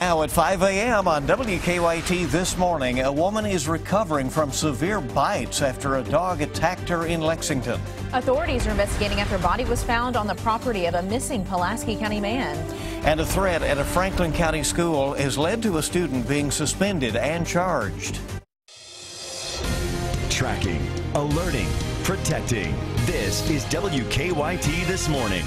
Now at 5 a.m. on WKYT this morning, a woman is recovering from severe bites after a dog attacked her in Lexington. Authorities are investigating after a body was found on the property of a missing Pulaski County man. And a threat at a Franklin County school has led to a student being suspended and charged. Tracking, alerting, protecting. This is WKYT This Morning.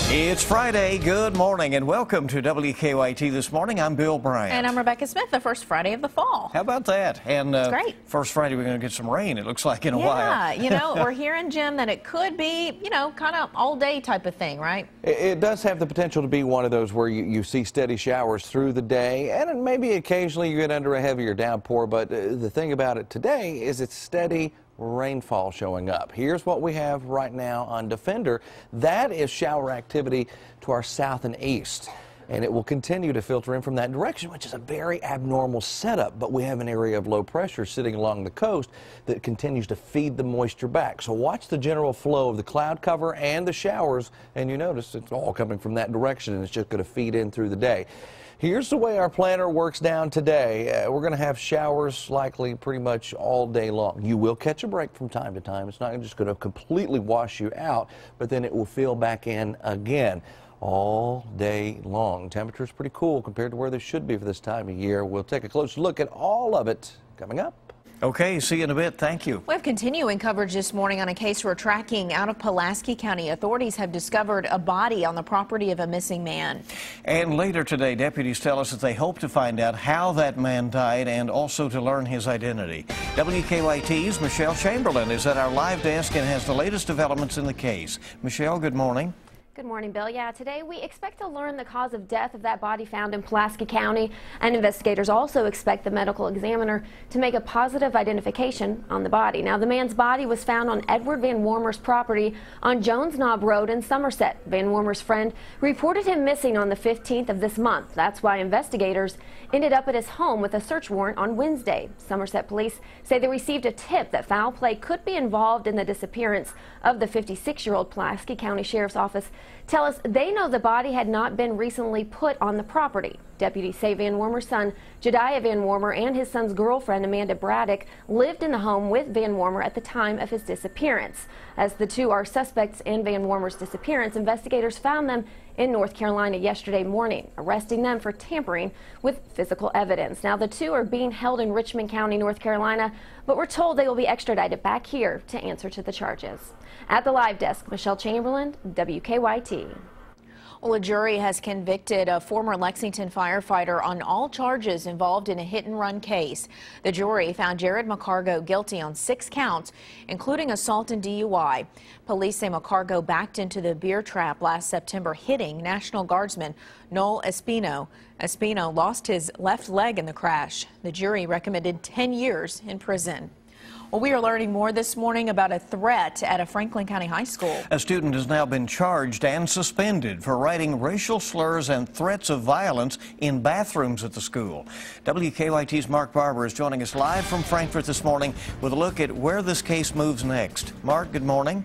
It's Friday. Good morning and welcome to WKYT This Morning. I'm Bill Bryant. And I'm Rebecca Smith, the first Friday of the fall. How about that? And great. First Friday we're going to get some rain, it looks like, in a while. Yeah, you know, we're hearing, Jim, that it could be, you know, kind of all day type of thing, right? It does have the potential to be one of those where you see steady showers through the day, and maybe occasionally you get under a heavier downpour, but the thing about it today is it's steady rainfall showing up. Here's what we have right now on Defender. That is shower activity to our south and east, and it will continue to filter in from that direction, which is a very abnormal setup. But we have an area of low pressure sitting along the coast that continues to feed the moisture back. So watch the general flow of the cloud cover and the showers, and you notice it's all coming from that direction, and it's just going to feed in through the day. Here's the way our planner works down today. We're going to have showers likely pretty much all day long. You will catch a break from time to time. It's not just going to completely wash you out, but then it will fill back in again all day long. Temperature's pretty cool compared to where they should be for this time of year. We'll take a close look at all of it coming up. Okay, see you in a bit. Thank you. We have continuing coverage this morning on a case we're tracking out of Pulaski County. Authorities have discovered a body on the property of a missing man. And later today, deputies tell us that they hope to find out how that man died and also to learn his identity. WKYT's Michelle Chamberlain is at our live desk and has the latest developments in the case. Michelle, good morning. Good morning, Bill. Yeah, today we expect to learn the cause of death of that body found in Pulaski County, and investigators also expect the medical examiner to make a positive identification on the body. Now, the man's body was found on Edward Van Wormer's property on Jones Knob Road in Somerset. Van Wormer's friend reported him missing on the 15th of this month. That's why investigators ended up at his home with a search warrant on Wednesday. Somerset police say they received a tip that foul play could be involved in the disappearance of the 56-year-old. Pulaski County Sheriff's Office tell us they know the body had not been recently put on the property. Deputies say Van Wormer's son, Jediah Van Wormer, and his son's girlfriend, Amanda Braddock, lived in the home with Van Wormer at the time of his disappearance. As the two are suspects in Van Wormer's disappearance, investigators found them in North Carolina yesterday morning, arresting them for tampering with physical evidence. Now, the two are being held in Richmond County, North Carolina, but we're told they will be extradited back here to answer to the charges. At the live desk, Michelle Chamberlain, WKYT. Well, a jury has convicted a former Lexington firefighter on all charges involved in a hit-and-run case. The jury found Jared McCargo guilty on 6 counts, including assault and DUI. Police say McCargo backed into the beer trap last September, hitting National Guardsman Noel Espino. Espino lost his left leg in the crash. The jury recommended 10 years in prison. Well, we are learning more this morning about a threat at a Franklin County high school. A student has now been charged and suspended for writing racial slurs and threats of violence in bathrooms at the school. WKYT's Mark Barber is joining us live from Frankfort this morning with a look at where this case moves next. Mark, good morning.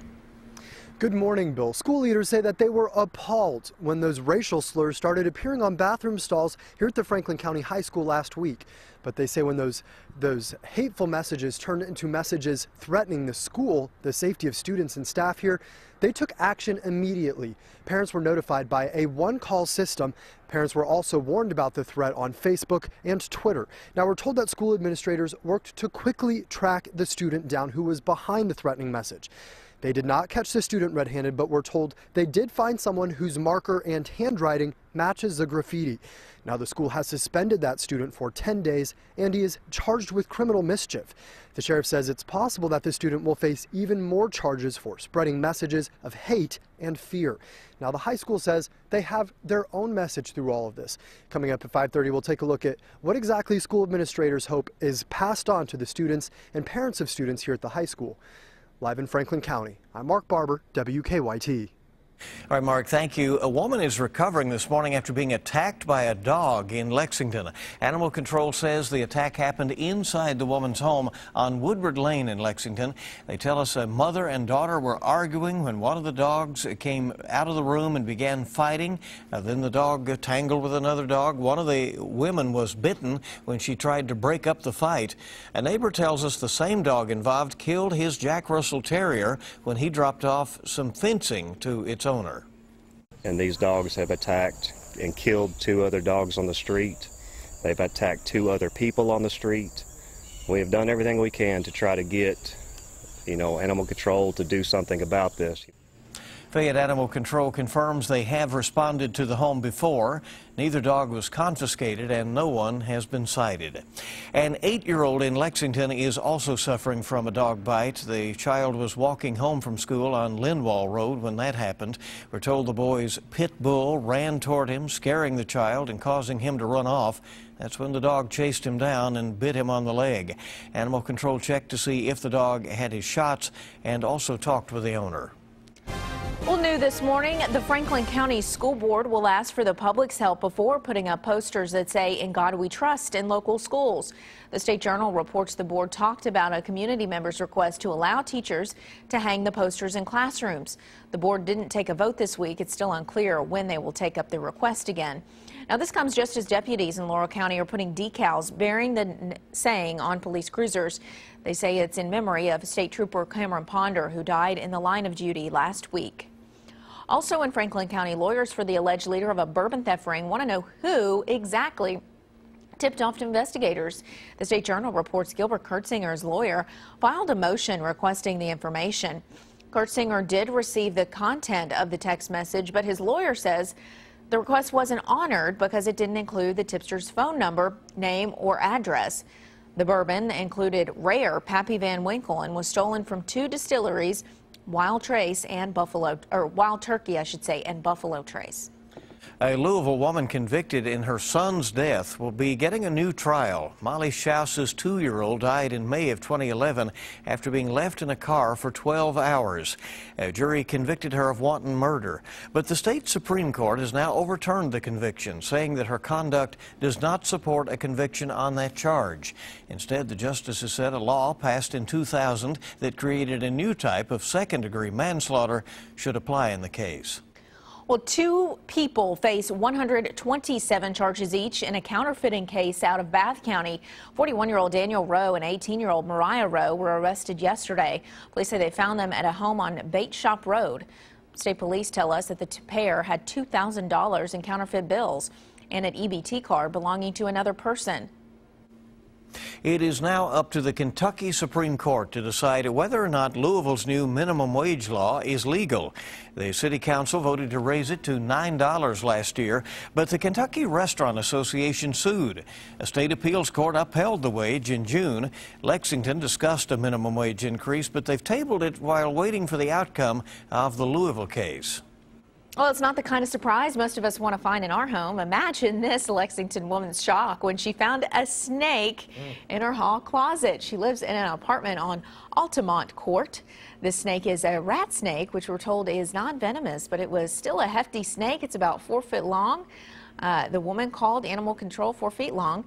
Good morning, Bill. School leaders say that they were appalled when those racial slurs started appearing on bathroom stalls here at the Franklin County High School last week. But they say when those hateful messages turned into messages threatening the school, the safety of students and staff here, they took action immediately. Parents were notified by a one-call system. Parents were also warned about the threat on Facebook and Twitter. Now, we're told that school administrators worked to quickly track the student down who was behind the threatening message. They did not catch the student red-handed, but we're told they did find someone whose marker and handwriting matches the graffiti. Now, the school has suspended that student for 10 days, and he is charged with criminal mischief. The sheriff says it's possible that the student will face even more charges for spreading messages of hate and fear. Now, the high school says they have their own message through all of this. Coming up at 5:30, we'll take a look at what exactly school administrators hope is passed on to the students and parents of students here at the high school. Live in Franklin County, I'm Mark Barber, WKYT. All right, Mark, thank you. A woman is recovering this morning after being attacked by a dog in Lexington. Animal Control says the attack happened inside the woman's home on Woodward Lane in Lexington. They tell us a mother and daughter were arguing when one of the dogs came out of the room and began fighting. Then the dog tangled with another dog. One of the women was bitten when she tried to break up the fight. A neighbor tells us the same dog involved killed his Jack Russell Terrier when he dropped off some fencing to its owner. And these dogs have attacked and killed 2 other dogs on the street. They've attacked 2 other people on the street. We have done everything we can to try to get, Animal Control to do something about this. Fayette Animal Control confirms they have responded to the home before. Neither dog was confiscated and no one has been cited. An 8-year-old in Lexington is also suffering from a dog bite. The child was walking home from school on Lindwall Road when that happened. We're told the boy's pit bull ran toward him, scaring the child and causing him to run off. That's when the dog chased him down and bit him on the leg. Animal Control checked to see if the dog had his shots and also talked with the owner. Well, new this morning, the Franklin County School Board will ask for the public's help before putting up posters that say, "In God We Trust," in local schools. The State Journal reports the board talked about a community member's request to allow teachers to hang the posters in classrooms. The board didn't take a vote this week. It's still unclear when they will take up the request again. Now, this comes just as deputies in Laurel County are putting decals bearing the saying on police cruisers. They say it's in memory of State Trooper Cameron Ponder, who died in the line of duty last week. Also in Franklin County, lawyers for the alleged leader of a bourbon theft ring want to know who exactly tipped off to investigators. The State Journal reports Gilbert Kurtzinger's lawyer filed a motion requesting the information. Kurtzinger did receive the content of the text message, but his lawyer says the request wasn't honored because it didn't include the tipster's phone number, name, or address. The bourbon included rare Pappy Van Winkle and was stolen from 2 distilleries, Wild Turkey, and Buffalo Trace. A Louisville woman convicted in her son's death will be getting a new trial. Molly Schaus's 2-year-old died in May of 2011 after being left in a car for 12 hours. A jury convicted her of wanton murder, but the state Supreme Court has now overturned the conviction, saying that her conduct does not support a conviction on that charge. Instead, the justices said a law passed in 2000 that created a new type of second-degree manslaughter should apply in the case. Well, 2 people face 127 charges each in a counterfeiting case out of Bath County. 41-year-old Daniel Rowe and 18-year-old Mariah Rowe were arrested yesterday. Police say they found them at a home on Bait Shop Road. State police tell us that the pair had $2,000 in counterfeit bills and an EBT card belonging to another person. It is now up to the Kentucky Supreme Court to decide whether or not Louisville's new minimum wage law is legal. The City Council voted to raise it to $9 last year, but the Kentucky Restaurant Association sued. A state appeals court upheld the wage in June. Lexington discussed a minimum wage increase, but they've tabled it while waiting for the outcome of the Louisville case. Well, it's not the kind of surprise most of us want to find in our home. Imagine this Lexington woman's shock when she found a snake in her hall closet. She lives in an apartment on Altamont Court. This snake is a rat snake, which we're told is not venomous, but it was still a hefty snake. It's about 4 foot long. The woman called Animal Control, 4 feet long,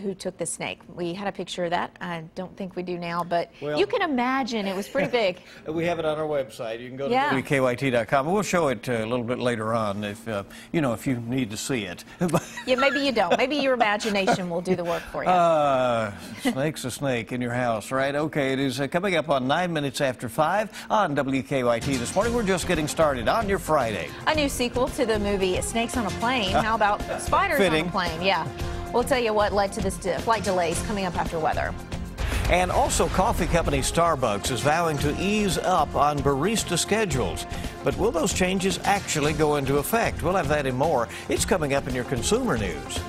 who took the snake. We had a picture of that. I don't think we do now, but you can imagine it was pretty big. We have it on our website. You can go to WKYT.com. We'll show it a little bit later on if if you need to see it. Yeah, maybe you don't. Maybe your imagination will do the work for you. Snake's a snake in your house, right? Okay, it is coming up on 9 minutes after 5 on WKYT this morning. We're just getting started on your Friday. A new sequel to the movie Snakes on a Plane. How about spiders on a plane? Yeah. We'll tell you what led to this flight delays coming up after weather. And also, coffee company Starbucks is vowing to ease up on barista schedules. But will those changes actually go into effect? We'll have that and more. It's coming up in your consumer news.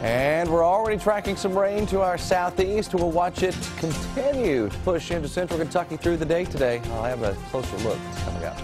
And we're already tracking some rain to our southeast. We'll watch it continue to push into central Kentucky through the day today. I'll have a closer look coming up.